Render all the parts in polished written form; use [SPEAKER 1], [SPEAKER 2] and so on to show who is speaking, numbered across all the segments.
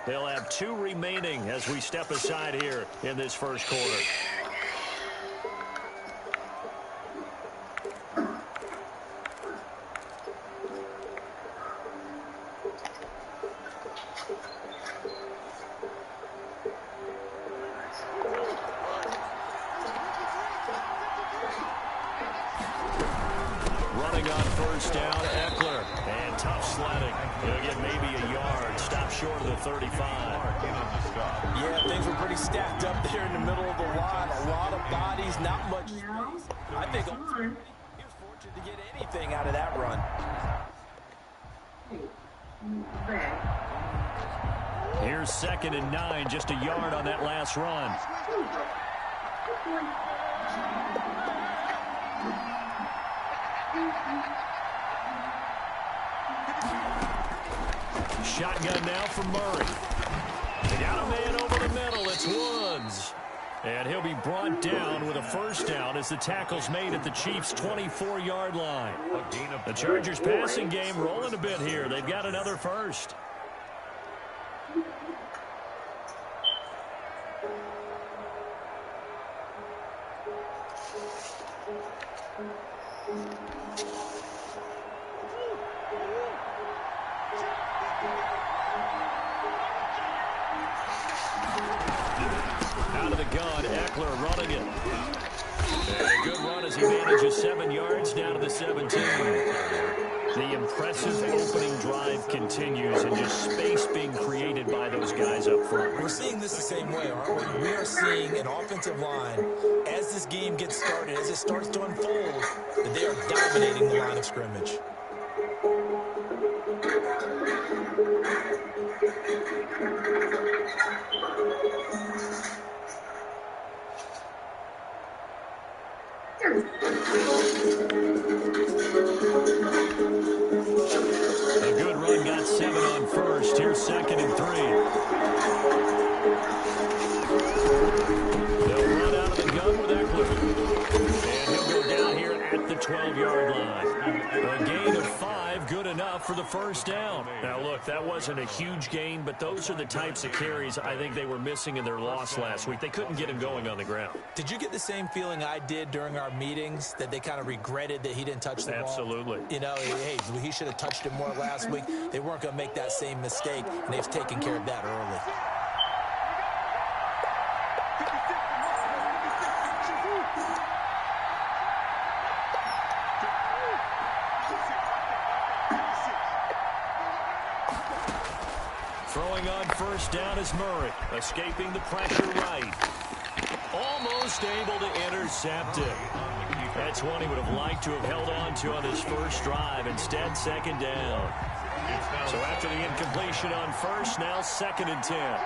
[SPEAKER 1] They'll have 2 remaining as we step aside here in this first quarter. Running on first down, Eckler. And tough sledding. He'll get maybe a yard. Stop short of the 35.
[SPEAKER 2] Yeah, things were pretty stacked up there in the middle of the line. A lot of bodies, not much space. I think ultimately he was fortunate to get anything out of that run.
[SPEAKER 1] Here's 2nd and 9, just a yard on that last run. Shotgun now from Murray. They got a man over the middle. It's Woods. And he'll be brought down with a first down as the tackle's made at the Chiefs' 24-yard line. The Chargers' passing game rolling a bit here. They've got another first. Out of the gun, Eckler running it. And a good run as he manages 7 yards down to the 17. The impressive opening drive continues, and just space being created by those guys up front.
[SPEAKER 2] We're seeing this the same way, aren't we? We are seeing an offensive line, as this game gets started, as it starts to unfold, that they are dominating the line of scrimmage.
[SPEAKER 1] A good run, got 7 on first. Here's 2nd and 3. They'll run out of the gun with Eckler. And he'll go down here at the 12-yard line. A gain of 5, good enough for the first down. Now, look, that wasn't a huge gain, but those are the types of carries I think they were missing in their loss last week. They couldn't get him going on the ground.
[SPEAKER 2] Did you get the same feeling I did during our meetings, that they kind of regretted that he didn't touch the ball?
[SPEAKER 1] Absolutely.
[SPEAKER 2] You know, hey, he should have touched it more last week. They weren't going to make that same mistake, and they've taken care of that early.
[SPEAKER 1] Throwing on first down is Murray, escaping the pressure right. Almost able to intercept it. That's one he would have liked to have held on to on his first drive. Instead, 2nd down. So after the incompletion on first, now 2nd and 10.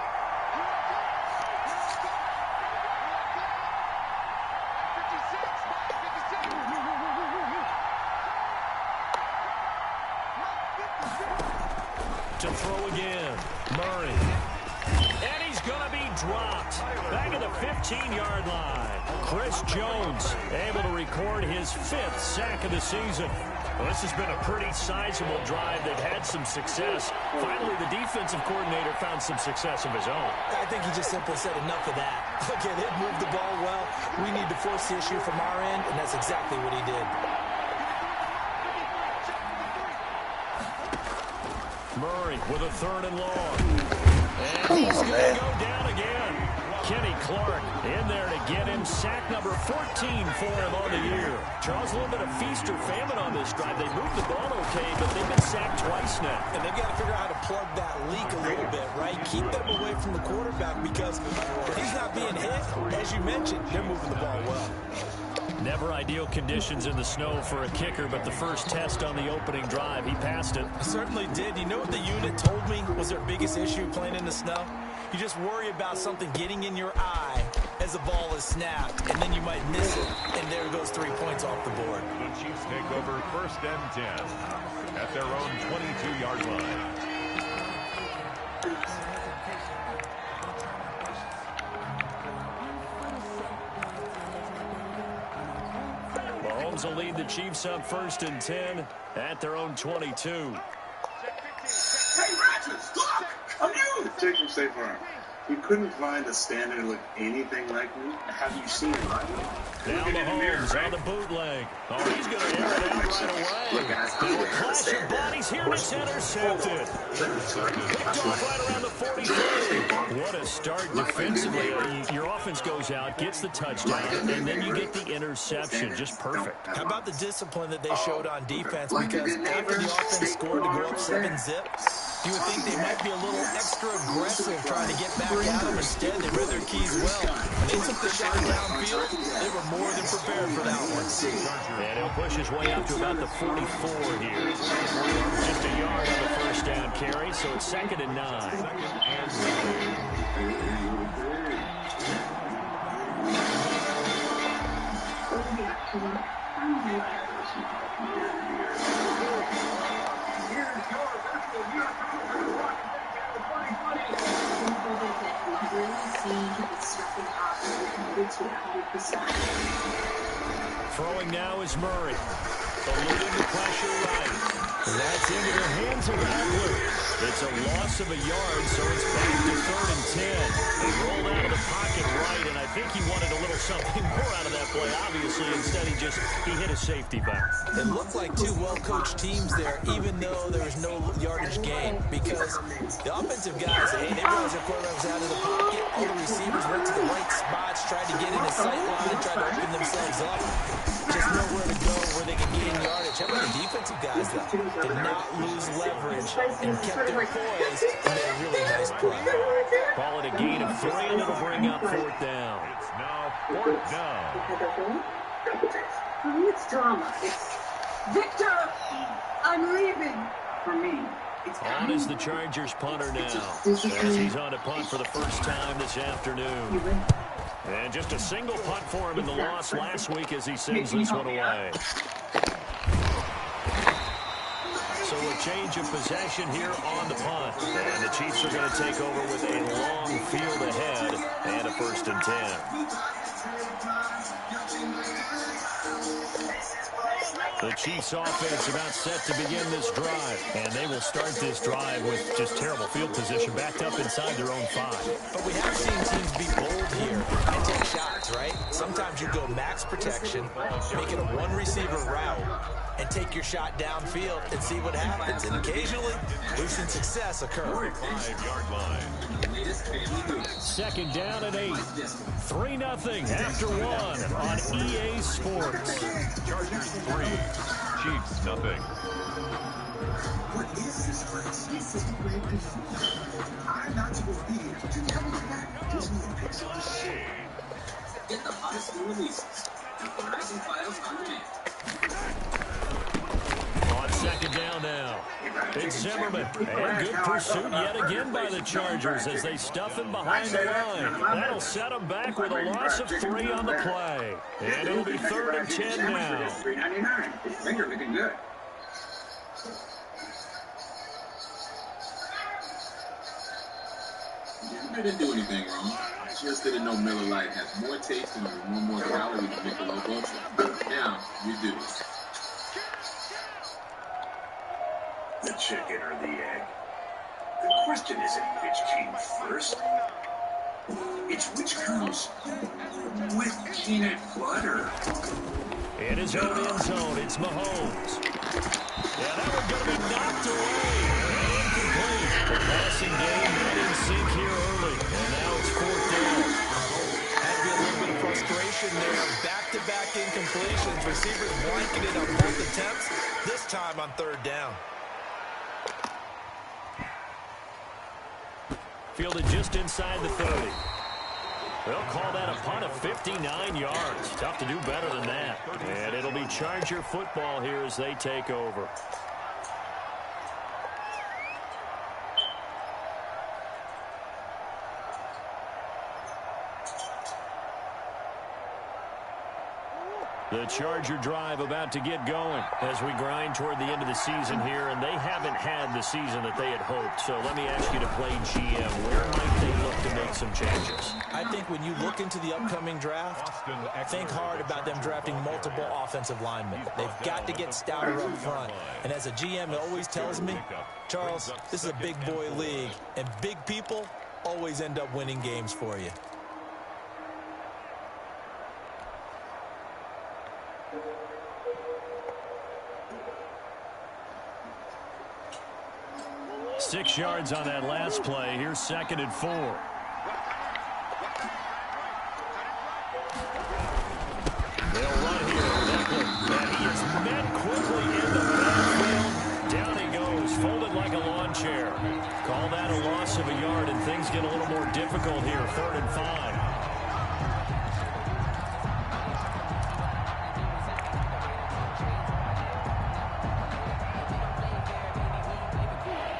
[SPEAKER 1] To throw again, Murray. And he's going to be dropped. Back at the 15-yard line. Chris Jones able to record his 5th sack of the season. Well, this has been a pretty sizable drive. They've had some success. Finally, the defensive coordinator found some success of his own.
[SPEAKER 2] I think he just simply said enough of that. Okay, they've moved the ball well. We need to force the issue from our end, and that's exactly what he did.
[SPEAKER 1] Murray with a 3rd and long. And he's going to go down again. Kenny Clark in there to get him. Sack number 14 for him on the year. Charles, a little bit of feast or famine on this drive. They moved the ball okay, but they've been sacked twice now.
[SPEAKER 2] And they've got to figure out how to plug that leak a little bit, right? Keep them away from the quarterback, because if he's not being hit, as you mentioned, they're moving the ball well.
[SPEAKER 1] Never ideal conditions in the snow for a kicker, but the first test on the opening drive, he passed it.
[SPEAKER 2] Certainly did. You know what the unit told me was their biggest issue playing in the snow? You just worry about something getting in your eye as the ball is snapped, and then you might miss it, and there goes 3 points off the board.
[SPEAKER 3] The Chiefs take over 1st and 10 at their own 22-yard line.
[SPEAKER 1] Mahomes will lead the Chiefs up 1st and 10 at their own 22.
[SPEAKER 4] Hey, Rodgers, look! A mule! Jake from State Farm. You couldn't find a stand that looked anything like me? Have you seen it?
[SPEAKER 1] Now Mahomes on the bootleg. Oh, he's going to air it out right away. Now a clash of bodies here, and it's intercepted. Picked off right around the 43. What a start defensively. Your offense goes out, gets the touchdown, and then you get the interception. Just perfect.
[SPEAKER 2] How about the discipline that they showed on defense? Because after the offense scored to go up 7-zip, you would think they might be a little extra aggressive trying to get back at them. Instead, they read their keys well. When they took the shot downfield, they were more than prepared for that one.
[SPEAKER 1] And he'll push his way up to about the 44 here. Just a yard on the first down carry, so it's 2nd and 9. Throwing now is Murray. Eluding the pressure right. That's into the hands of Adler. It's a loss of a yard, so it's back to 3rd and 10. They rolled out of the pocket right, and I think he wanted a little something more out of that play, obviously. Instead, he hit a safety back.
[SPEAKER 2] It looked like two well-coached teams there, even though there was no yardage gain, because the offensive guys, they realized their quarterback was out of the pocket. All the receivers went to the right spots, tried to get in his sight line, tried to open themselves up. Just nowhere to go where they could gain yardage. How about the defensive guys, though? Did not lose leverage and kept their poise and made a really nice play.
[SPEAKER 1] Call it a gain of 3, and it'll bring up 4th down.
[SPEAKER 3] It's now 4th down.
[SPEAKER 5] For me, it's drama. It's Victor, I'm leaving. For me, it's
[SPEAKER 1] on is the Chargers punter now, as he's on a punt for the first time this afternoon. And just a single punt for him in the loss last week as he sends this one away. So a change of possession here on the punt. And the Chiefs are going to take over with a long field ahead and a 1st and 10. The Chiefs offense about set to begin this drive. And they will start this drive with just terrible field position backed up inside their own 5.
[SPEAKER 2] But we have seen teams be bold here and take shots, right? Sometimes you go max protection, make it a one-receiver route, and take your shot downfield and see what happens. And occasionally, we've seen success occur.
[SPEAKER 3] 5-yard line.
[SPEAKER 1] 2nd down and 8. 3-0 after 1 on EA Sports.
[SPEAKER 3] Chargers 3, Chiefs nothing.
[SPEAKER 6] What is this place? This is great. I'm not to believe you never get back Disney and Pixar. Get the hottest new releases and Horizon Files on demand.
[SPEAKER 1] On 2nd down now. It's Zimmerman. And good pursuit yet again by the Chargers as they stuff him behind the line. That'll set him back with a loss of 3 on the play. And it'll be 3rd and 10 now.
[SPEAKER 6] $3.99. Finger looking good. I didn't do anything wrong. I just didn't know Miller Lite has more taste and one more calorie than Michelob Ultra. Now, you do. The chicken or the egg? The question isn't which came first. It's which comes with peanut butter.
[SPEAKER 1] In his own end zone, it's Mahomes. Yeah, that one's going to be knocked away. And incomplete. The passing game not in sync here early. And now it's 4th down.
[SPEAKER 2] Had to be a little bit of frustration there. Back-to-back incompletions. Receivers blanketed on both attempts. This time on 3rd down.
[SPEAKER 1] Fielded just inside the 30. They'll call that a punt of 59 yards. Tough to do better than that. And it'll be Charger football here as they take over. The Charger drive about to get going as we grind toward the end of the season here, and they haven't had the season that they had hoped. So let me ask you to play GM. Where might they look to make some changes?
[SPEAKER 2] I think when you look into the upcoming draft, think hard about them drafting multiple offensive linemen. They've got to get stouter up front. And as a GM, it always tells me, Charles, this is a big boy league, and big people always end up winning games for you.
[SPEAKER 1] Six yards on that last play. Here's 2nd and 4. They'll run here. And he is met quickly in the backfield. Down he goes, folded like a lawn chair. Call that a loss of a yard, and things get a little more difficult here. 3rd and 5.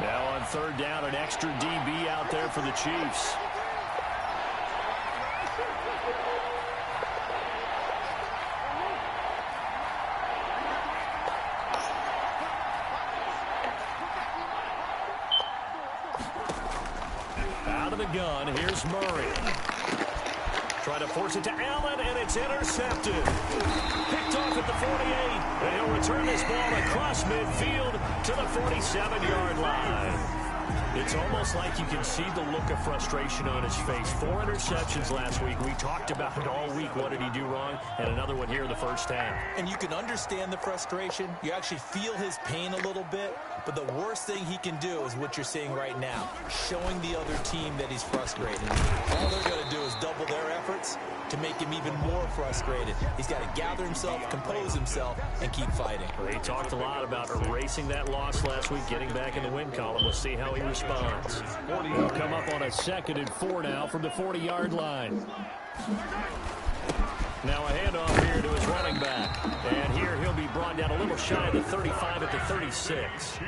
[SPEAKER 1] Now on 3rd down, an extra DB out there for the Chiefs. Out of the gun, here's Murray. Try to force it to Allen, and it's intercepted. Picked off at the 48, and he'll return this ball across midfield to the 47-yard line. It's almost like you can see the look of frustration on his face. 4 interceptions last week. We talked about it all week. What did he do wrong? And another one here in the first half.
[SPEAKER 2] And you can understand the frustration. You actually feel his pain a little bit. But the worst thing he can do is what you're seeing right now, showing the other team that he's frustrated. All they're going to do is double their efforts to make him even more frustrated. He's got to gather himself, compose himself, and keep fighting.
[SPEAKER 1] Well, he talked a lot about erasing that loss last week, getting back in the win column. We'll see how he responds. He'll come up on a 2nd and 4 now from the 40-yard line. Now a handoff here to his running back. And here he'll be brought down a little shy of the 35 at the 36.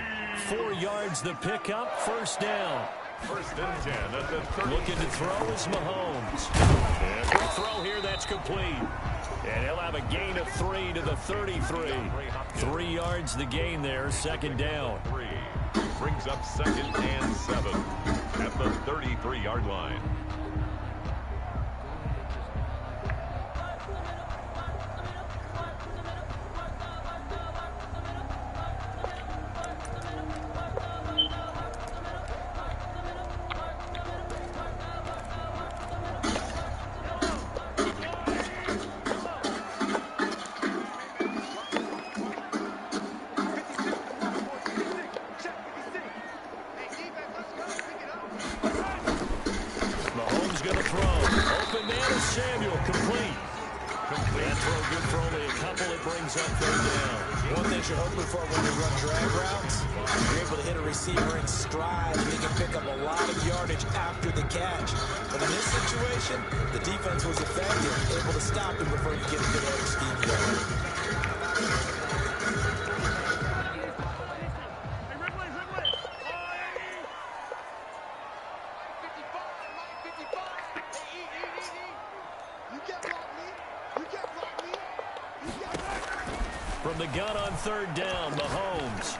[SPEAKER 1] 4 yards the pickup, 1st down.
[SPEAKER 3] 1st and 10 at the 30.
[SPEAKER 1] Looking to throw is Mahomes. And a quick throw here, that's complete. And he'll have a gain of 3 to the 33. 3 yards the gain there, 2nd down.
[SPEAKER 3] Brings up 2nd and 7 at the 33-yard line.
[SPEAKER 2] One thing you're hoping for when you run drag routes, you're able to hit a receiver in stride, and he can pick up a lot of yardage after the catch. But in this situation, the defense was effective, able to stop him before you get a good edge scheme going.
[SPEAKER 1] From the gun on 3rd down, Mahomes.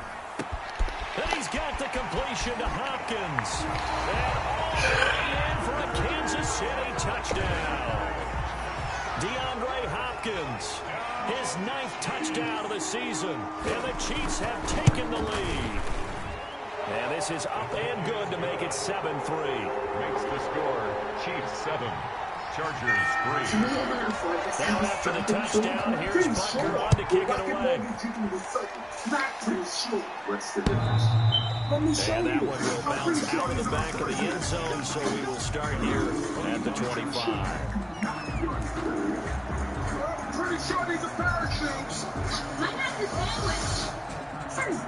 [SPEAKER 1] And he's got the completion to Hopkins. And all the way in for a Kansas City touchdown. DeAndre Hopkins, his 9th touchdown of the season. And the Chiefs have taken the lead. And this is up and good to make it 7-3.
[SPEAKER 3] Makes the score Chiefs 7. Chargers 3.
[SPEAKER 1] Now after the touchdown, here's Butker on to kick it away.
[SPEAKER 6] What's the difference?
[SPEAKER 1] And that one will bounce out of the back of the end zone, so we will start here at the 25.
[SPEAKER 6] Pretty sure these are parachutes.
[SPEAKER 5] Why not the sandwich?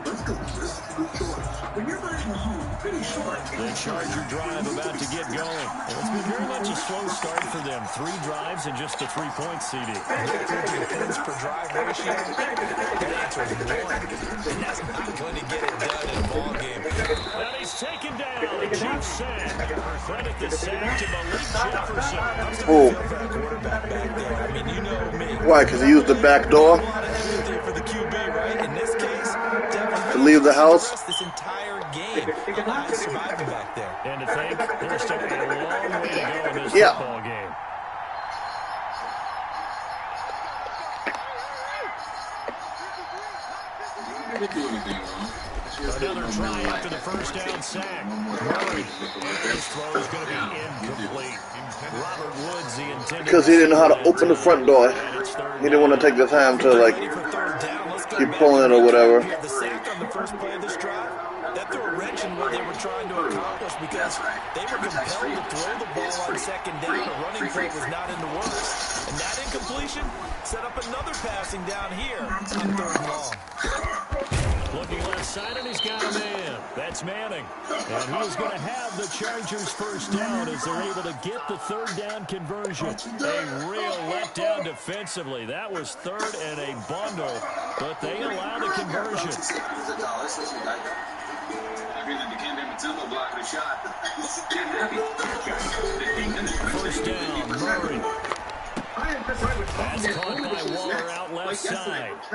[SPEAKER 6] Let's go. This is a good choice. When you're buying a home, pretty sure.
[SPEAKER 1] The Charger drive about to get going. Well, it's been very much a slow start for them. 3 drives and just a 3-point CD.
[SPEAKER 2] Points per drive ratio, the answer is 1. And that's not going to get it done in a ball game.
[SPEAKER 1] And he's taken down. A Chiefs sack. Credit the sack to Malik Jefferson.
[SPEAKER 7] Oh.
[SPEAKER 2] Quarterback back there. I mean, you know me.
[SPEAKER 7] Why? Because he used the back door
[SPEAKER 2] For the QB, right? In this case,
[SPEAKER 7] to leave the house?
[SPEAKER 2] this entire game. He's surviving back there.
[SPEAKER 1] And to think, there's still a long way to go in this football game.
[SPEAKER 4] Didn't do anything wrong.
[SPEAKER 1] Another try after the first down sack. Murray. This throw is going to be incomplete. Robert Woods, the intended
[SPEAKER 7] Because he didn't know how to open the front door. He didn't want to take the time to, like, keep pulling it or whatever.
[SPEAKER 2] The sack on the first play of this drive, that threw a wrench in what they were trying to accomplish because they were compelled to throw the ball on second down. A running play was not in the works. And that incompletion set up another passing down here on third and long.
[SPEAKER 1] Looking left side, and he's got a man. That's Manning. And he is going to have the Chargers first down as they're able to get the third down conversion. A real letdown defensively. That was third and a bundle, but they allow the conversion. First down, Murray. That's caught by Waller out left side. A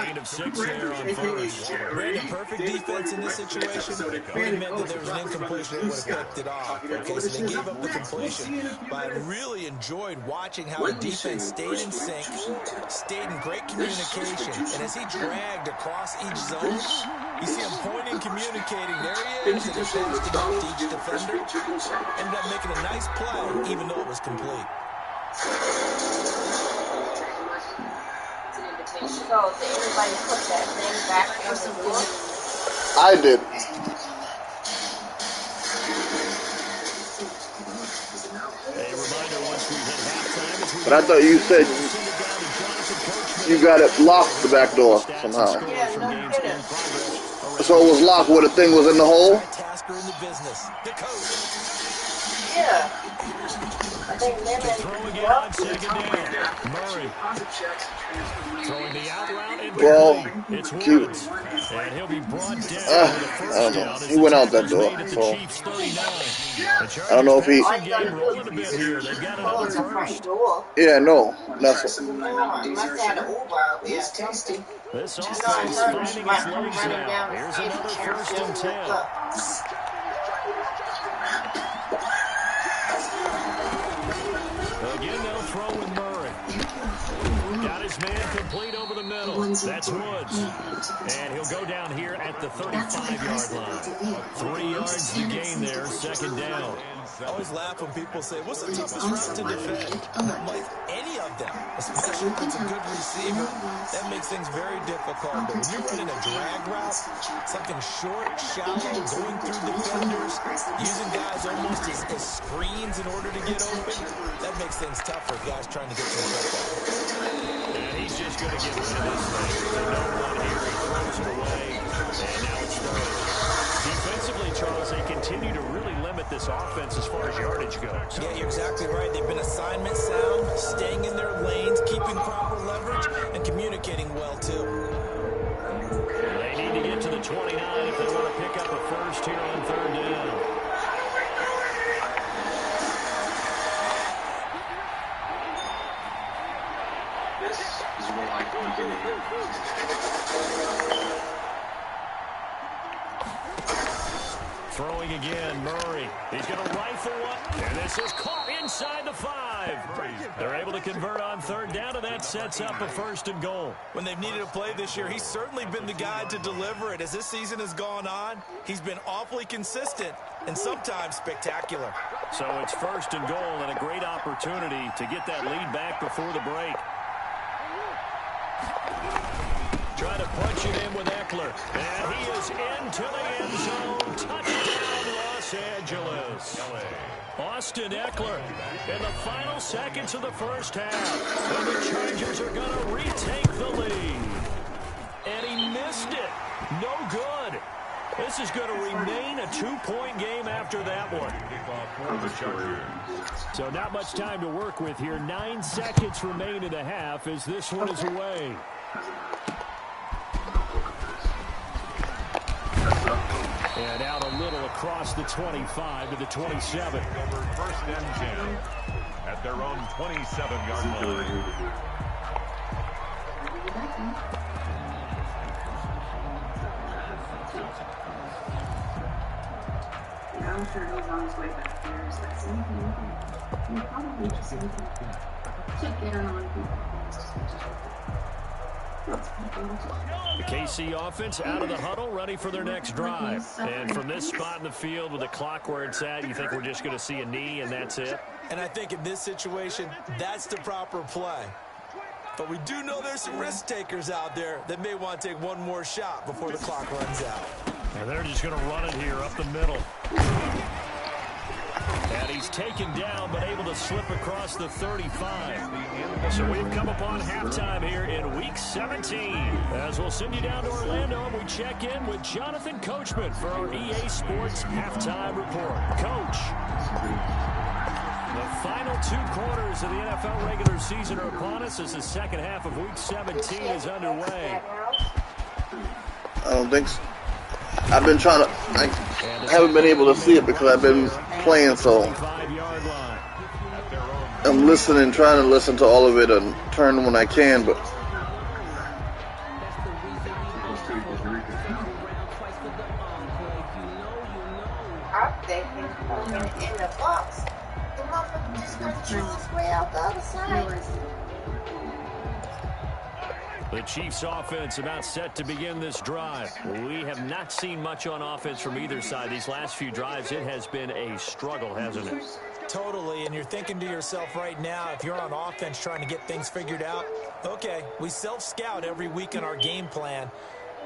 [SPEAKER 1] gain of 6 there on first.
[SPEAKER 2] Brandon, perfect defense in this situation would have meant that there was an incompletion that would have picked it off. Okay, so they gave up the completion, but I really enjoyed watching how the defense stayed in sync, stayed in great communication, and as he dragged across each zone, you see him pointing, communicating. There he is, and he passed it off to each defender. Ended up making a nice play, even though it was complete.
[SPEAKER 8] So did everybody put that thing back on the door?
[SPEAKER 7] I did. But I thought you said you got it locked the back door somehow.
[SPEAKER 8] Yeah, no kidding.
[SPEAKER 7] So it was locked where the thing was in the hole?
[SPEAKER 8] Yeah. I think
[SPEAKER 1] Throwing it on second down. Murray. Throwing the out route and
[SPEAKER 7] well,
[SPEAKER 1] it's Woods. And he'll be brought down with the first down.
[SPEAKER 7] He went out that door. So I don't know if he. Yeah, no. That's it.
[SPEAKER 1] This offense finding its legs now. Here's another first and 10. Again, they'll throw with Murray. Got his man complete over the middle. That's Woods. And he'll go down here at the 35-yard line. 3 yards to gain there, second down.
[SPEAKER 2] I always laugh when people say, what's the toughest route to defend? I'm like, any of them, especially if it's a good receiver, that makes things very difficult. But when you're running a drag route, something short, shallow, going through defenders, using guys almost as screens in order to get open, that makes things tough for guys trying to get some football.
[SPEAKER 1] And he's just going to get rid of this thing. There's no one here. He throws it away. And now it's third. Defensively, Charles, they continue to really limit this offense as far as yardage goes.
[SPEAKER 2] Yeah, you're exactly right. They've been assignment sound, staying in their lanes, keeping proper leverage, and communicating well, too.
[SPEAKER 1] They need to get to the 29 if they want to pick up a first here on third down.
[SPEAKER 4] This is what I can get
[SPEAKER 1] Throwing again, Murray. He's going to rifle one, and this is caught inside the 5. They're able to convert on third down, and that sets up a first and goal.
[SPEAKER 2] When they've needed a play this year, he's certainly been the guy to deliver it. As this season has gone on, he's been awfully consistent and sometimes spectacular.
[SPEAKER 1] So it's first and goal and a great opportunity to get that lead back before the break. Try to punch it in with Eckler. And he is into the end zone. Touchdown, Los Angeles. Austin Eckler in the final seconds of the first half. And the Chargers are going to retake the lead. And he missed it. No good. This is going to remain a 2-point game after that one. So not much time to work with here. 9 seconds remain in the half as this one is away. And out a little across the 25 to the 27.
[SPEAKER 3] First and 10 at their own 27-yard line.
[SPEAKER 5] I'm sure he's on his way back there. Is that something you probably just check in on people.
[SPEAKER 1] The KC offense out of the huddle, ready for their next drive. And from this spot in the field with the clock where it's at, you think we're just going to see a knee and that's it?
[SPEAKER 2] And I think in this situation, that's the proper play. But we do know there's some risk takers out there that may want to take one more shot before the clock runs out.
[SPEAKER 1] And they're just going to run it here up the middle. And he's taken down, but able to slip across the 35. So we've come upon halftime here in Week 17. As we'll send you down to Orlando, and we check in with Jonathan Coachman for our EA Sports Halftime Report. Coach, the final 2 quarters of the NFL regular season are upon us as the second half of Week 17 is underway.
[SPEAKER 7] I don't think so. I've been trying to, I haven't been able to see it because I've been playing, so I'm listening, trying to listen to all of it and turn when I can, but
[SPEAKER 8] I'm thinking in the box, the motherfucker just got to choose way out the other side.
[SPEAKER 1] The Chiefs offense about set to begin this drive. We have not seen much on offense from either side. These last few drives, it has been a struggle, hasn't it?
[SPEAKER 2] Totally, and you're thinking to yourself right now, if you're on offense trying to get things figured out, okay, we self-scout every week in our game plan.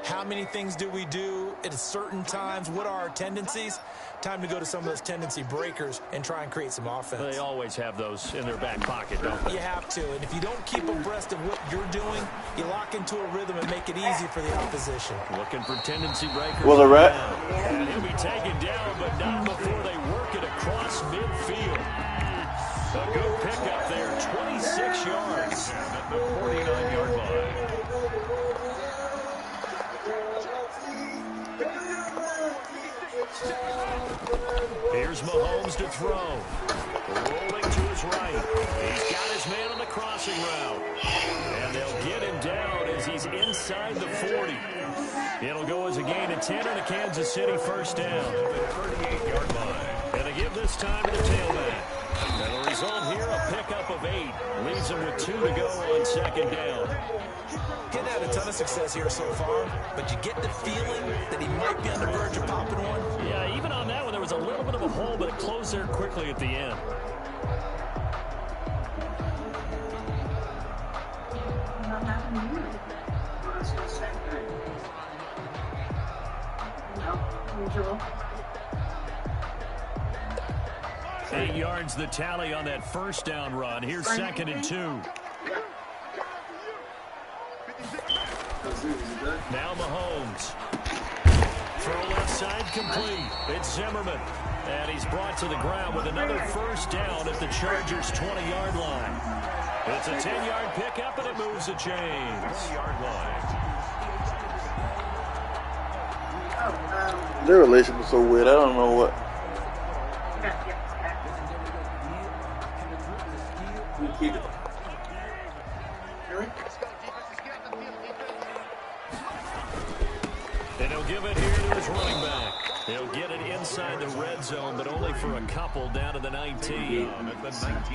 [SPEAKER 2] How many things do we do at certain times? What are our tendencies? Time to go to some of those tendency breakers and try and create some offense.
[SPEAKER 1] They always have those in their back pocket, don't they?
[SPEAKER 2] You have to, and if you don't keep abreast of what you're doing, you lock into a rhythm and make it easy for the opposition.
[SPEAKER 1] Looking for tendency breakers.
[SPEAKER 7] was a rat.
[SPEAKER 1] And he'll be taken down, but not before they work it across midfield. A good pickup there, 26 yards.
[SPEAKER 3] At the 49-yard line.
[SPEAKER 1] Here's Mahomes to throw. Rolling to his right. He's got his man on the crossing route. And they'll get him down as he's inside the 40. It'll go as a gain of 10 on a Kansas City first down.
[SPEAKER 3] The 38-yard line.
[SPEAKER 1] And they give this time to the tailback. And the result here, a pickup of 8. Leaves them with 2 to go on second down.
[SPEAKER 2] Getting had a ton of success here so far, but you get the feeling that he might be on the verge of popping one.
[SPEAKER 1] Yeah, even on that one, there was a little bit of a hole, but it closed there quickly at the end.
[SPEAKER 5] Usual.
[SPEAKER 1] 8 yards the tally on that first down run. Here's 2nd and 2. Now Mahomes. Throw left side complete. It's Zimmerman. And he's brought to the ground with another first down at the Chargers' 20-yard line. It's a 10-yard pickup, and it moves the chains.
[SPEAKER 3] 20-yard line.
[SPEAKER 7] Their relationship is so weird. I don't know what.
[SPEAKER 4] Keep it.
[SPEAKER 1] And he'll give it here to his running back. He'll get it inside the red zone, but only for a couple down to the 19.
[SPEAKER 2] I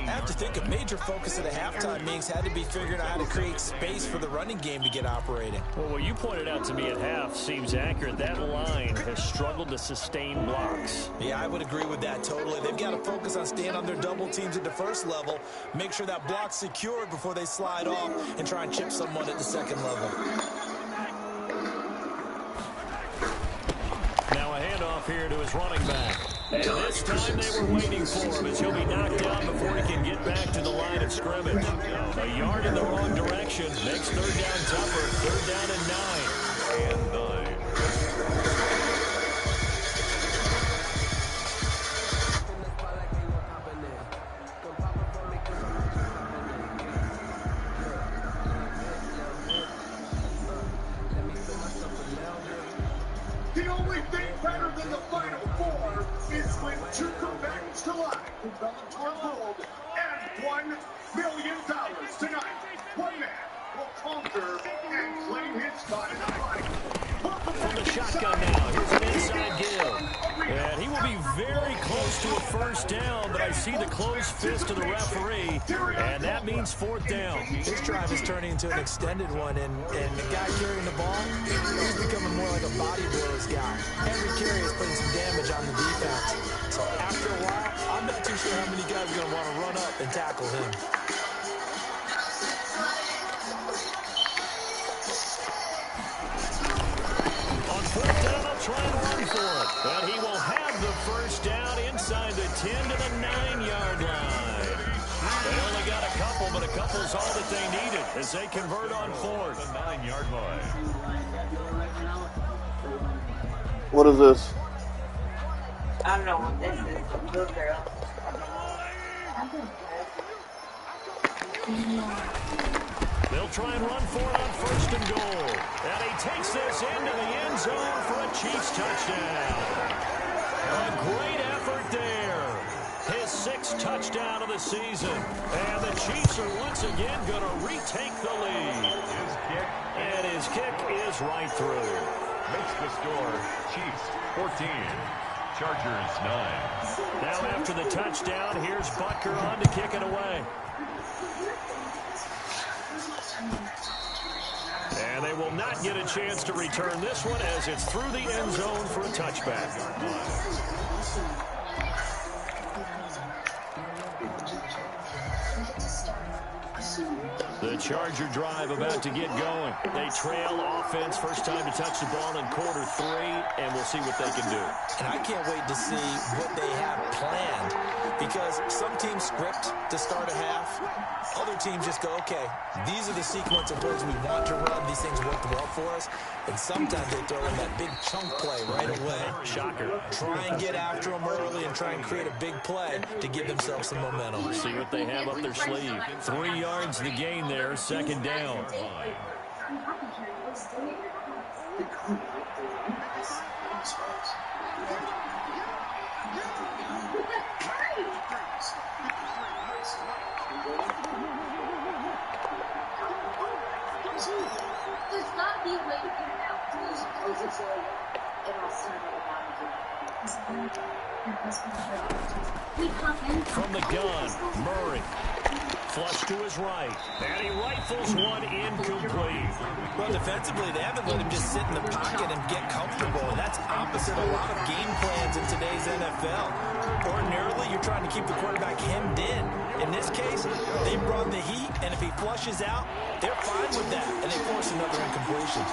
[SPEAKER 2] have to think a major focus of the halftime meetings had to be figuring out how to create space for the running game to get operating.
[SPEAKER 1] Well, what you pointed out to me at half seems accurate. That line has struggled to sustain blocks.
[SPEAKER 2] Yeah, I would agree with that totally. They've got to focus on staying on their double teams at the first level, make sure that block's secured before they slide off and try and chip someone at the second level.
[SPEAKER 1] Now a handoff here to his running back. And this time they were waiting for him as he'll be knocked down before he can get back to the line of scrimmage. A yard in the wrong direction makes third down tougher. Third down and 9.
[SPEAKER 6] The only thing better than the Final Four is when two combatants collide in Bellator Gold and $1 million tonight. One man will conquer and claim his spot in the fight.
[SPEAKER 1] From the shotgun now. Here's an inside give. And he will be very close to a first down, but I see the closed fist of the referee, and that means fourth down.
[SPEAKER 2] This drive is turning into an extended one, and the guy carrying the ball, he's becoming more like a body blows guy. Every carry is putting some damage on the defense. So after a while, I'm not too sure how many guys are going to want to run up and tackle him.
[SPEAKER 1] On fourth down, I'll try and run for it. But he will have the first down inside the 10 to the 9-yard line. They only got a couple, but a couple's all that they needed as they convert on fourth.
[SPEAKER 3] The 9-yard line.
[SPEAKER 7] What is this?
[SPEAKER 8] I don't know what this is. Little girl.
[SPEAKER 1] They'll try and run for it on first and goal. And he takes this into the end zone for a Chiefs touchdown. A great effort there. His 6th touchdown of the season. And the Chiefs are once again going to retake the lead. And his kick is right through.
[SPEAKER 3] Makes the score Chiefs 14, Chargers 9.
[SPEAKER 1] Now after the touchdown, here's Butker on to kick it away. And they will not get a chance to return this one as it's through the end zone for a touchback. The Charger drive about to get going. They trail offense, first time to touch the ball in quarter 3, and we'll see what they can do.
[SPEAKER 2] And I can't wait to see what they have planned, because some teams script to start a half. Other teams just go, okay, these are the sequence of plays we want to run. These things worked well for us. And sometimes they throw in that big chunk play right away.
[SPEAKER 1] Shocker.
[SPEAKER 2] Try and get after them early and try and create a big play to give themselves some momentum.
[SPEAKER 1] See what they have up their sleeve. 3 yards to gain there, second down.
[SPEAKER 5] There's got to be a way to get it out.
[SPEAKER 1] From the gun, Murray. Flush to his right. And he rifles one incomplete.
[SPEAKER 2] Well, defensively, they haven't let him just sit in the pocket and get comfortable. And that's opposite a lot of game plans in today's NFL. Ordinarily, you're trying to keep the quarterback hemmed in. In this case, they brought the heat, and if he flushes out, they're fine with that, and they force another incompletion.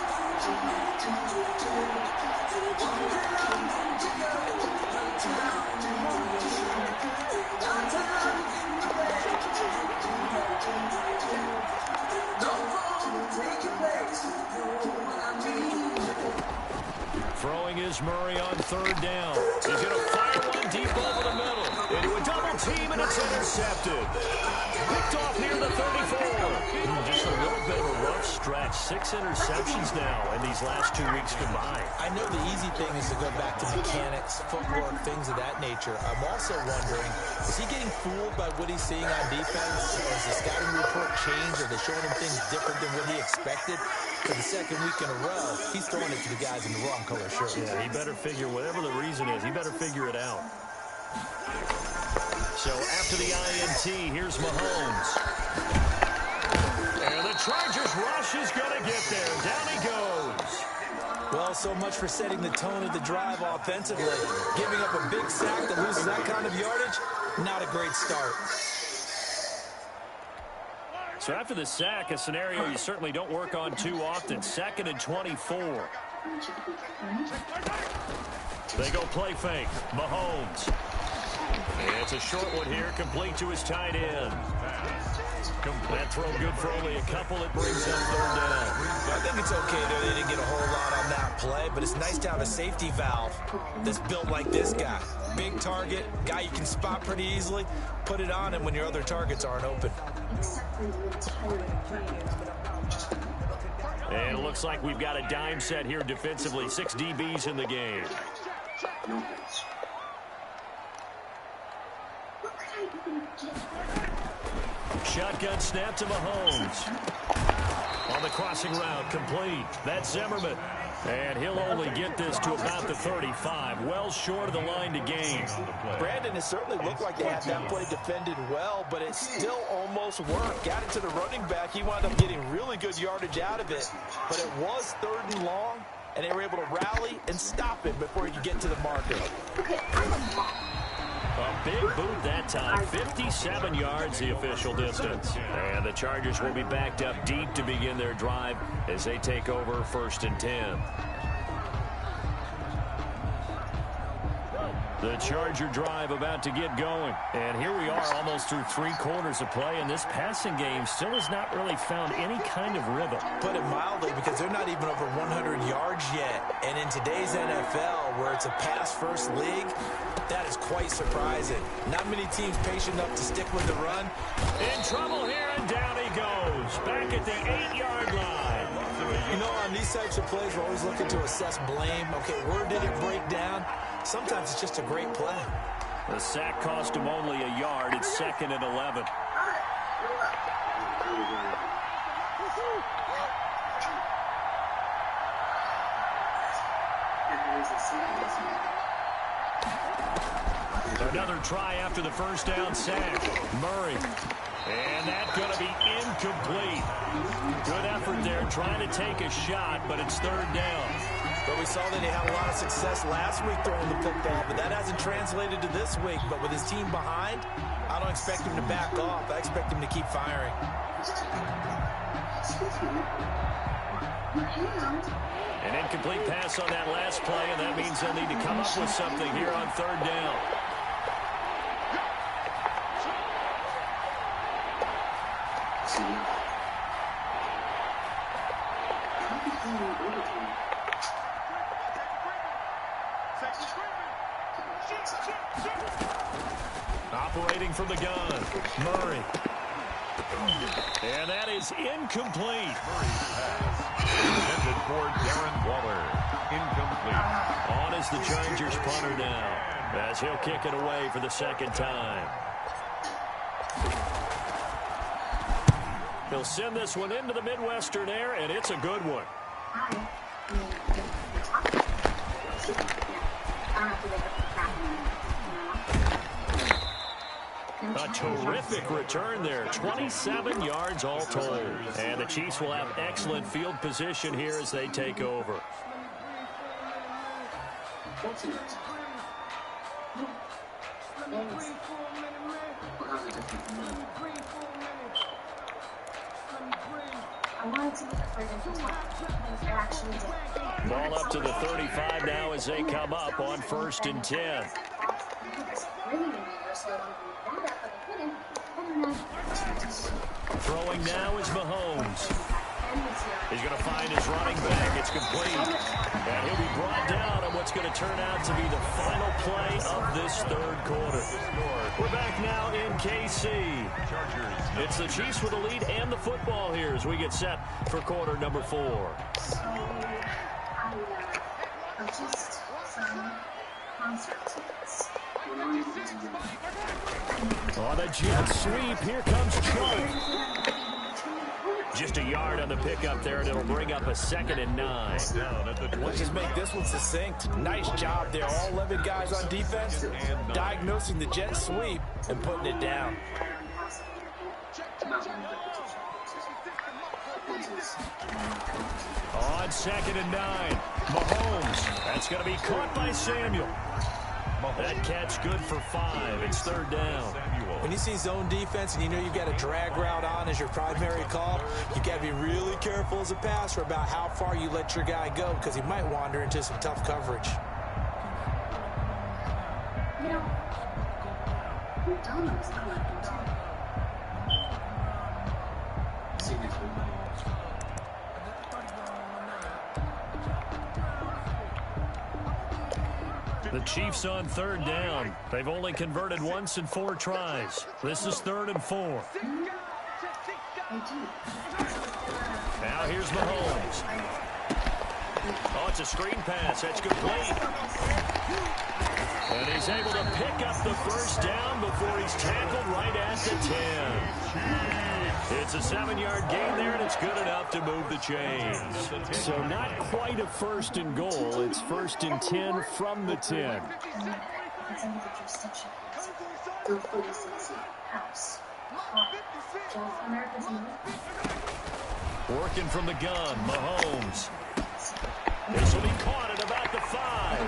[SPEAKER 1] Throwing is Murray on third down. He's going to fire one deep over the middle. Into a double team, and it's intercepted. Picked off near the 34. Just a little bit of a rough stretch. 6 interceptions now in these last 2 weeks combined.
[SPEAKER 2] I know the easy thing is to go back to mechanics, footwork, things of that nature. I'm also wondering, is he getting fooled by what he's seeing on defense? Has the scouting report changed? Are they showing him things different than what he expected? For the second week in a row, he's throwing it to the guys in the wrong color shirt.
[SPEAKER 1] Yeah, he better figure, whatever the reason is, he better figure it out. So after the INT, here's Mahomes. And the Chargers rush is going to get there. Down he goes.
[SPEAKER 2] Well, so much for setting the tone of the drive offensively. Giving up a big sack that loses that kind of yardage, not a great start.
[SPEAKER 1] So after the sack, a scenario you certainly don't work on too often. 2nd and 24. They go play fake. Mahomes. It's a short one here, complete to his tight end. That throw good for only a couple. It brings up third down.
[SPEAKER 2] I think it's okay that they didn't get a whole lot on that play, but it's nice to have a safety valve that's built like this guy. Big target, guy you can spot pretty easily. Put it on him when your other targets aren't open.
[SPEAKER 1] And it looks like we've got a dime set here defensively. 6 DBs in the game. Shotgun snap to Mahomes. On the crossing route, complete. That's Zimmerman. And he'll only get this to about the 35, well short of the line to gain.
[SPEAKER 2] Brandon, it certainly looked like they had that play defended well, but it still almost worked. Got it to the running back. He wound up getting really good yardage out of it, but it was 3rd and long, and they were able to rally and stop it before he could get to the marker.
[SPEAKER 1] A big boot that time, 57 yards the official distance. And the Chargers will be backed up deep to begin their drive as they take over 1st and 10. The Charger drive about to get going. And here we are almost through 3 quarters of play, and this passing game still has not really found any kind of rhythm.
[SPEAKER 2] Put it mildly, because they're not even over 100 yards yet. And in today's NFL, where it's a pass-first league, that is quite surprising. Not many teams patient enough to stick with the run.
[SPEAKER 1] In trouble here, and down he goes. Back at the 8-yard line.
[SPEAKER 2] You know, on these types of plays, we're always looking to assess blame. Okay, where did it break down? Sometimes it's just a great play.
[SPEAKER 1] The sack cost him only a yard. It's 2nd and 11. Another try after the first down sack. Murray. And that's going to be incomplete. Good effort there trying to take a shot, but it's 3rd down.
[SPEAKER 2] But we saw that he had a lot of success last week throwing the football, but that hasn't translated to this week. But with his team behind, I don't expect him to back off. I expect him to keep firing.
[SPEAKER 1] An incomplete pass on that last play, and that means they'll need to come up with something here on 3rd down. Operating from the gun, Murray. And that is incomplete.
[SPEAKER 3] Murray's pass intended for Darren Waller. Incomplete.
[SPEAKER 1] On is the Chargers punter now, as he'll kick it away for the 2nd time. He'll send this one into the Midwestern air, and it's a good one. A terrific return there. 27 yards all told. And the Chiefs will have excellent field position here as they take over. Ball up to the 35 now as they come up on 1st and 10. Throwing now is Mahomes. He's going to find his running back. It's complete. And he'll be brought down on what's going to turn out to be the final play of this 3rd quarter. We're back now in KC. It's the Chiefs with the lead and the football here as we get set for quarter number 4.
[SPEAKER 5] Purchased some concert tickets.
[SPEAKER 1] On a jet sweep, here comes Chubb. Just a yard on the pickup there, and it'll bring up a 2nd and 9.
[SPEAKER 2] Let's just make this one succinct. Nice job there. All 11 guys on defense diagnosing the jet sweep and putting it down.
[SPEAKER 1] On 2nd and 9, Mahomes. That's going to be caught by Samuel. That catch good for 5. It's 3rd down.
[SPEAKER 2] When you see zone defense and you know you've got a drag route on as your primary call, you've got to be really careful as a passer about how far you let your guy go because he might wander into some tough coverage.
[SPEAKER 5] You know, McDonald's not like
[SPEAKER 1] The Chiefs on 3rd down. They've only converted once in 4 tries. This is 3rd and 4. Now here's Mahomes. Oh, it's a screen pass. That's complete. And he's able to pick up the 1st down before he's tackled right at the 10. It's a 7-yard gain there, and it's good enough to move the chains. So not quite a 1st and goal. It's 1st and 10 from the 10. Working from the gun, Mahomes. This will be caught at about the 5.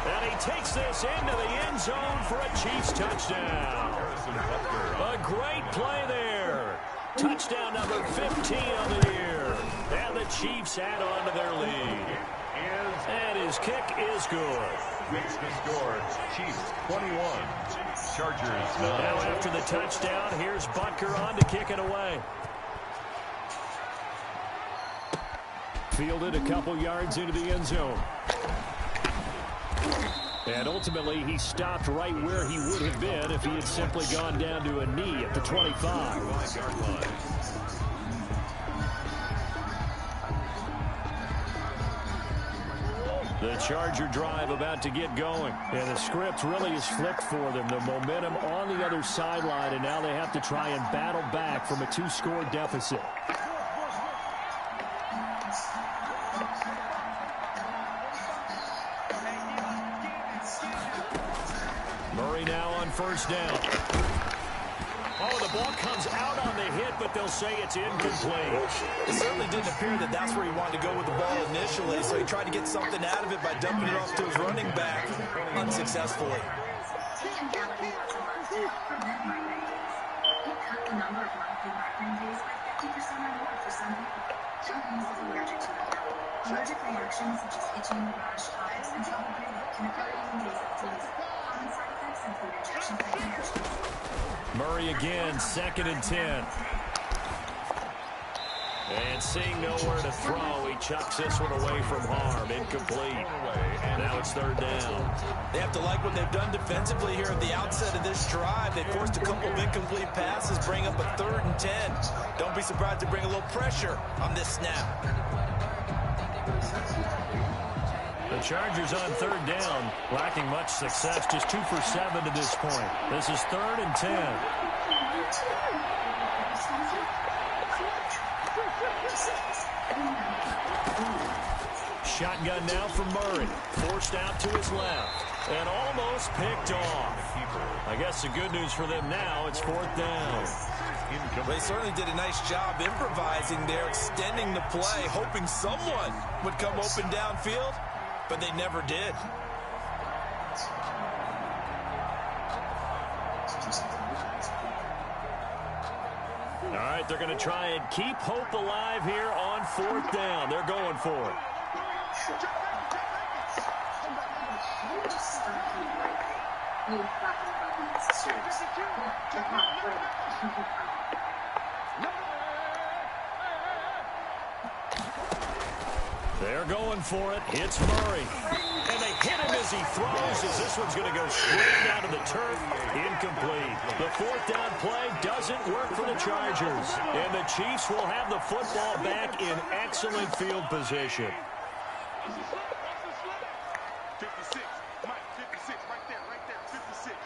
[SPEAKER 1] And he takes this into the end zone for a Chiefs touchdown. A great play there. Touchdown number 15 on the year. And the Chiefs add on to their lead. And his kick is good.
[SPEAKER 3] Makes the score Chiefs 21, Chargers 9.
[SPEAKER 1] Now after the touchdown, here's Butker on to kick it away. Fielded a couple yards into the end zone. And ultimately, he stopped right where he would have been if he had simply gone down to a knee at the 25. The Charger drive about to get going. And the script really is flipped for them. The momentum on the other sideline, and now they have to try and battle back from a 2-score deficit. Murray now on 1st down. Oh, the ball comes out on the hit, but they'll say it's incomplete.
[SPEAKER 2] It certainly didn't appear that that's where he wanted to go with the ball initially, so he tried to get something out of it by dumping it off to his running back unsuccessfully.
[SPEAKER 9] Allergic reactions such as itching, rash, hives, and trouble breathing can occur even days of disease. Common side effects include injection site reactions.
[SPEAKER 1] Murray again, 2nd and 10. And seeing nowhere to throw, he chucks this one away from harm. Incomplete. Now it's 3rd down.
[SPEAKER 2] They have to like what they've done defensively here at the outset of this drive. They forced a couple of incomplete passes, bring up a 3rd and 10. Don't be surprised to bring a little pressure on this snap.
[SPEAKER 1] The Chargers on 3rd down, lacking much success, just 2 for 7 to this point. This is 3rd and 10. Shotgun now from Murray, forced out to his left, and almost picked off. I guess the good news for them now, it's 4th down.
[SPEAKER 2] They certainly did a nice job improvising there, extending the play, hoping someone would come open downfield, but they never did.
[SPEAKER 1] All right, they're going to try and keep hope alive here on 4th down. They're going for it. They're going for it. It's Murray. And they hit him as he throws, as this one's going to go straight down to the turf. Incomplete. The 4th down play doesn't work for the Chargers. And the Chiefs will have the football back in excellent field position.
[SPEAKER 3] 56. Mike, 56. Right there. 56.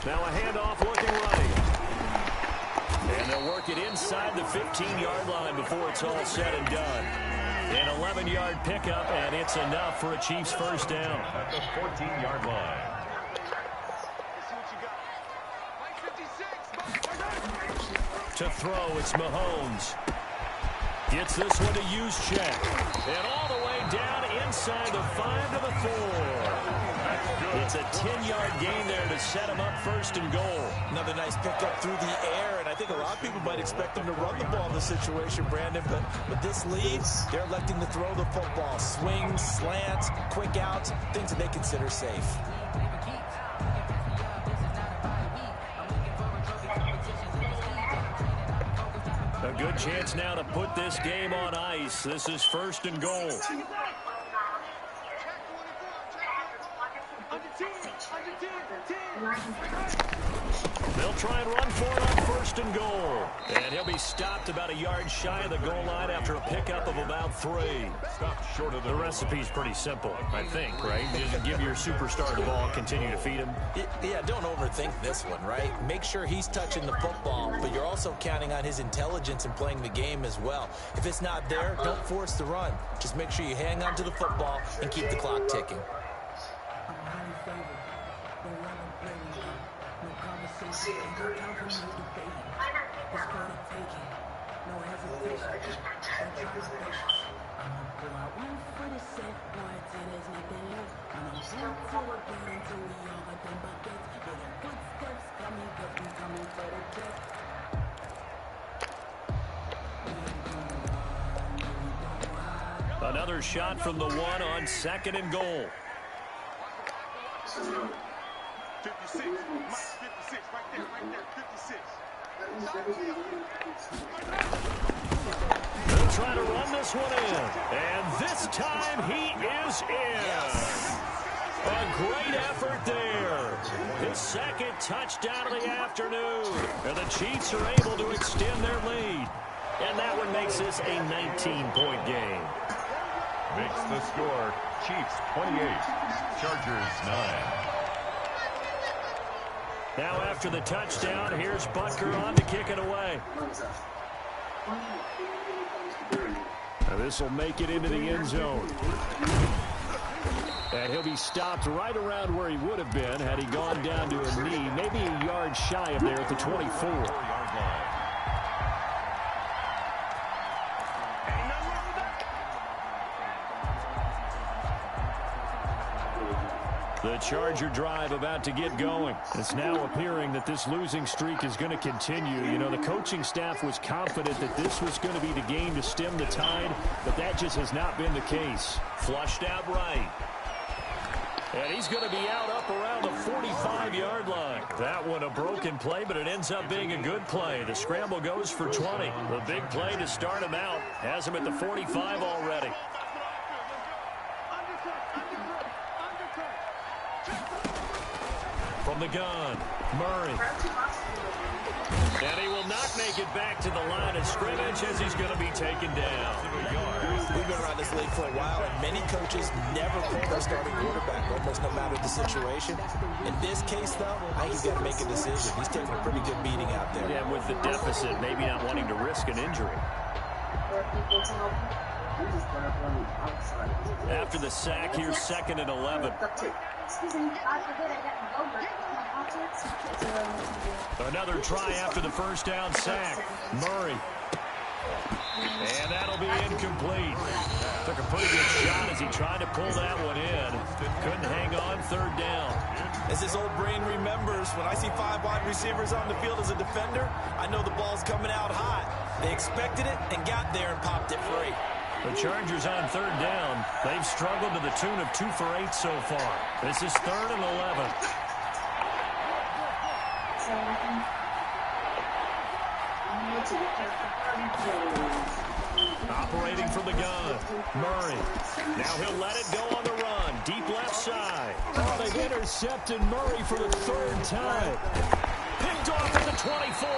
[SPEAKER 1] Now a handoff looking right. And they'll work it inside the 15-yard line before it's all said and done. An 11-yard pickup, and it's enough for a Chiefs 1st down.
[SPEAKER 3] At the 14-yard line.
[SPEAKER 1] To throw, it's Mahomes. Gets this one to Juszczyk. And all the way down inside the 5 to the 4. It's a 10-yard gain there to set him up 1st and goal.
[SPEAKER 2] Another nice pickup through the air, and I think a lot of people might expect them to run the ball in this situation, Brandon, but with this lead, they're electing to throw the football. Swings, slants, quick outs, things that they consider safe.
[SPEAKER 1] A good chance now to put this game on ice. This is 1st and goal. They'll try and run for it on 1st and goal. And he'll be stopped about a yard shy of the goal line after a pickup of about 3.
[SPEAKER 3] Stopped short of
[SPEAKER 1] the recipe's pretty simple, I think, right? Just give your superstar the ball, continue to feed him.
[SPEAKER 2] Yeah, don't overthink this one, right? Make sure he's touching the football, but you're also counting on his intelligence in playing the game as well. If it's not there, don't force the run. Just make sure you hang on to the football and keep the clock ticking.
[SPEAKER 1] Another shot from the 1 on 2nd and goal.
[SPEAKER 3] 56. Mike, 56. Right there. 56.
[SPEAKER 1] They'll try to run this one in. And this time he is in. A great effort there. His 2nd touchdown of the afternoon. And the Chiefs are able to extend their lead. And that one makes this a 19-point game.
[SPEAKER 3] Makes the score Chiefs 28, Chargers 9.
[SPEAKER 1] Now after the touchdown, here's Butker on to kick it away. Now this will make it into the end zone. And he'll be stopped right around where he would have been had he gone down to a knee, maybe a yard shy of there at the 24. The Charger drive about to get going. It's now appearing that this losing streak is going to continue. You know, the coaching staff was confident that this was going to be the game to stem the tide, but that just has not been the case. Flushed out right. And he's going to be out up around the 45-yard line. That one a broken play, but it ends up being a good play. The scramble goes for 20. The big play to start him out has him at the 45 already. From the gun, Murray. And he will not make it back to the line of scrimmage as he's going to be taken down.
[SPEAKER 2] We've been around this league for a while, and many coaches never pull their starting quarterback, almost no matter the situation. In this case, though, I think he's got to make a decision. He's taking a pretty good beating out there.
[SPEAKER 1] Yeah, with the deficit, maybe not wanting to risk an injury. After the sack, here's 2nd and 11. Another try after the first down sack. Murray. And that'll be incomplete. Took a pretty good shot as he tried to pull that one in. Couldn't hang on 3rd down.
[SPEAKER 2] As his old brain remembers, when I see 5 wide receivers on the field as a defender, I know the ball's coming out hot. They expected it and got there and popped it free.
[SPEAKER 1] The Chargers on 3rd down. They've struggled to the tune of 2 for 8 so far. This is 3rd and 11. Operating from the gun, Murray. Now he'll let it go on the run. Deep left side. Oh, they've intercepted Murray for the 3rd time. Picked off at the 24.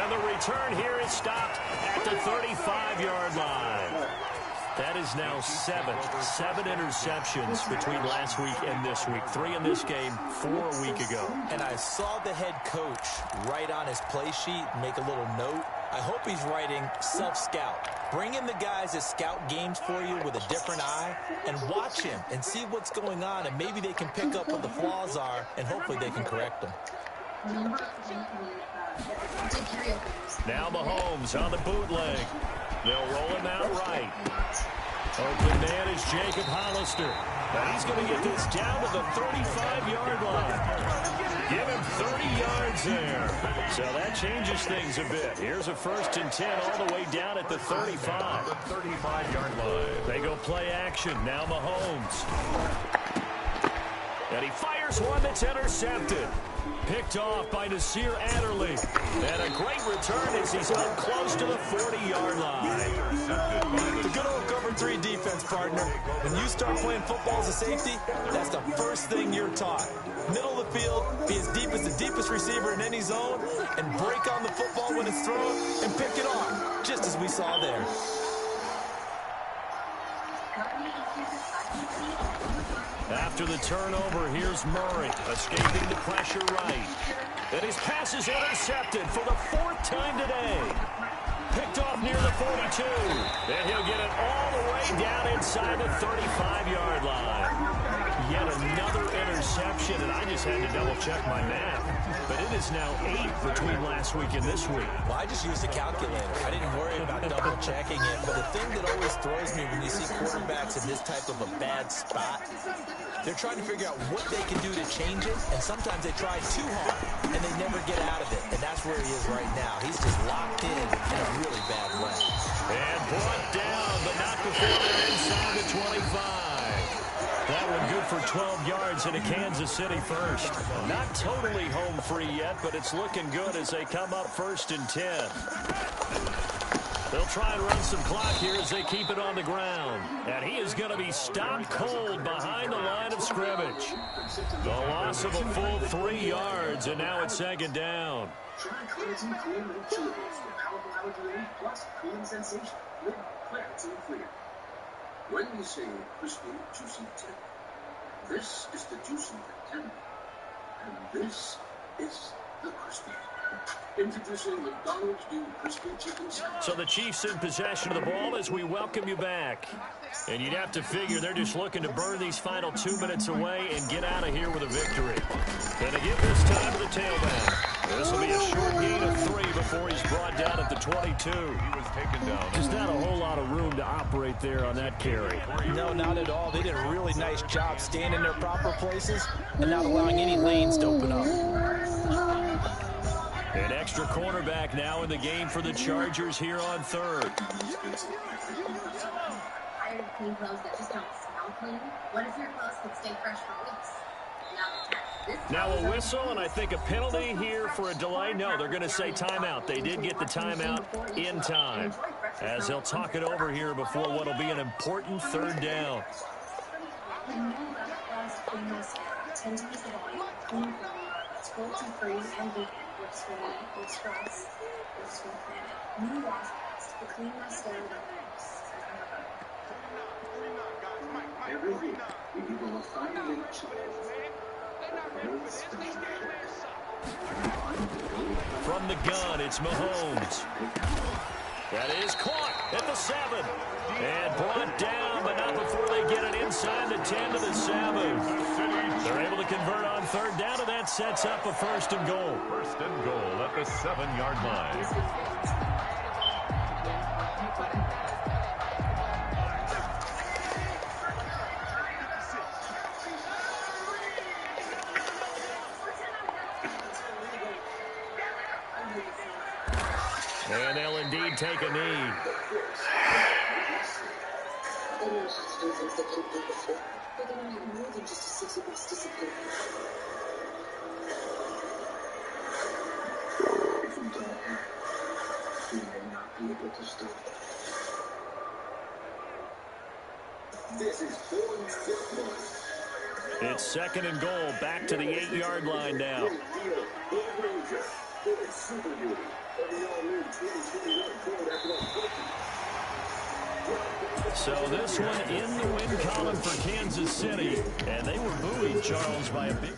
[SPEAKER 1] And the return here is stopped at the 35-yard line. That is now 7 interceptions between last week and this week. 3 in this game, 4 a week ago.
[SPEAKER 2] And I saw the head coach write on his play sheet, make a little note. I hope he's writing self-scout. Bring in the guys that scout games for you with a different eye and watch him and see what's going on, and maybe they can pick up what the flaws are, and hopefully they can correct them.
[SPEAKER 1] Now Mahomes on the bootleg. They'll roll him out right. Open man is Jacob Hollister. Now he's going to get this down to the 35-yard line. Give him 30 yards there. So that changes things a bit. Here's a 1st and 10 all the way down at the 35.
[SPEAKER 3] The 35-yard line.
[SPEAKER 1] They go play action. Now Mahomes. And he fires one that's intercepted. Picked off by Nasir Adderley. And a great return as he's up close to the 40-yard line.
[SPEAKER 3] Intercepted by
[SPEAKER 1] the good old cover
[SPEAKER 2] 3 defense, partner. When you start playing football as a safety, that's the first thing you're taught. Middle of the field, be as deep as the deepest receiver in any zone, and break on the football when it's thrown and pick it off, just as we saw there.
[SPEAKER 1] After the turnover, here's Murray, escaping the pressure right. And his pass is intercepted for the 4th time today. Picked off near the 42. And he'll get it all the way down inside the 35-yard line. Yet another interception, and I just had to double-check my math. But it is now 8 between last week and this week.
[SPEAKER 2] Well, I just used a calculator. I didn't worry about double-checking it. But the thing that always throws me when you see quarterbacks in this type of a bad spot, they're trying to figure out what they can do to change it, and sometimes they try too hard, and they never get out of it. And that's where he is right now. He's just locked in a really bad way.
[SPEAKER 1] And brought down, but not before they're inside the 25. That one good for 12 yards into Kansas City first. Not totally home free yet, but it's looking good as they come up 1st and 10. They'll try and run some clock here as they keep it on the ground. And he is going to be stopped cold behind the line of scrimmage. The loss of a full 3 yards, and now it's 2nd down.
[SPEAKER 6] Try Cleansing Clean Lid Chewables with powerful allergy relief plus cooling sensation. Lid clarity clear. When we say crispy, juicy tender, this is the juicy tender, and this is the crispy. Introducing McDonald's new crispy chicken sandwich.
[SPEAKER 1] So the Chiefs in possession of the ball as we welcome you back. And you'd have to figure they're just looking to burn these final 2 minutes away and get out of here with a victory. And they give this time to the tailback. This will be a short gain of 3 before he's brought down at the 22.
[SPEAKER 3] He was taken down.
[SPEAKER 1] Just not a whole lot of room to operate there on that carry.
[SPEAKER 2] No, not at all. They did a really nice job staying in their proper places and not allowing any lanes to open up.
[SPEAKER 1] An extra cornerback now in the game for the Chargers here on 3rd.
[SPEAKER 9] Tired of clean clothes that just don't smell clean? What if your clothes could stay fresh for weeks?
[SPEAKER 1] Now a whistle, and I think a penalty here for a delay. No, they're going to say timeout. They did get the timeout in time, as they'll talk it over here before what will be an important 3rd down.
[SPEAKER 6] Every week, we give them a 5-minute challenge.
[SPEAKER 1] From the gun, it's Mahomes. That is caught at the 7. And brought down, but not before they get it inside the 10 to the 7. They're able to convert on 3rd down, and that sets up a 1st and goal.
[SPEAKER 3] 1st and goal at the 7-yard line.
[SPEAKER 1] And they'll indeed take a knee. It's 2nd and goal, back to the 8-yard line now. So this one in the win column for Kansas City, and they were buoyed, Charles, by a big...